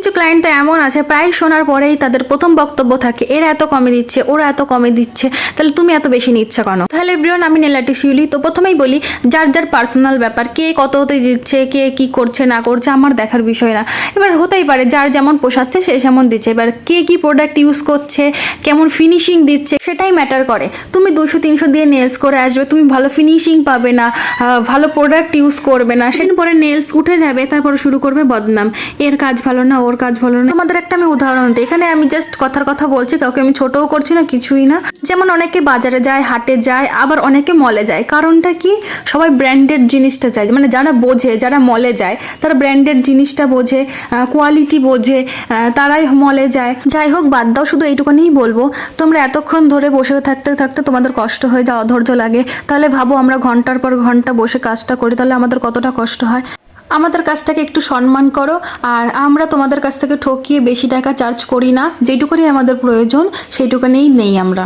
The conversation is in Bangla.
কিছু ক্লায়েন্ট তো এমন আছে প্রায় শোনার পরেই তাদের প্রথম বক্তব্য থাকে এরা এত কমে দিচ্ছে, ওরা এত কমে দিচ্ছে, তাহলে তুমি এত বেশি নিচ্ছ কেন? তাহলে এভরিওয়ান, আমি নেল আর্টিস্ট শিউলি। তো প্রথমেই বলি, যার যার পার্সোনাল ব্যাপার, কে কত হতে দিচ্ছে, কে কি করছে না করছে আমার দেখার বিষয় না। এবার হতেই পারে যার যেমন পোষাচ্ছে সে যেমন দিচ্ছে, এবার কে কি প্রোডাক্ট ইউজ করছে, কেমন ফিনিশিং দিচ্ছে সেটাই ম্যাটার করে। তুমি 200-300 দিয়ে নেলস করে আসবে, তুমি ভালো ফিনিশিং পাবে না, ভালো প্রোডাক্ট ইউজ করবে না, সেদিন পরে নেলস উঠে যাবে, তারপরে শুরু করবে বদনাম, এর কাজ ভালো না, ওর কাজ ভালো না। তোমাদের একটা আমি উদাহরণ দিই, এখানে আমি জাস্ট কথার কথা বলছি, কাউকে আমি ছোটও করছি না, কিছুই না। যেমন অনেকে বাজারে যায়, হাটে যায়, আবার অনেকে মলে যায়। কারণটা কি? সবাই ব্র্যান্ডেড জিনিসটা চায়, মানে যারা বোঝে, যারা মলে যায় তারা ব্র্যান্ডেড জিনিসটা বোঝে, কোয়ালিটি বোঝে, তারাই মলে যায়। যাই হোক, বাদ দাও, শুধু এইটুকুনিই বলবো, তোমরা এতক্ষণ ধরে বসে থাকতে থাকতে তোমাদের কষ্ট হয়ে যায়, অধৈর্য লাগে, তাহলে ভাবো আমরা ঘন্টার পর ঘন্টা বসে কাজটা করি, তাহলে আমাদের কতটা কষ্ট হয়। আমাদের কাজটাকে একটু সম্মান করো। আর আমরা তোমাদের কাছ থেকে ঠকিয়ে বেশি টাকা চার্জ করি না, যেটুকুনি আমাদের প্রয়োজন সেইটুকুনিই নেই আমরা।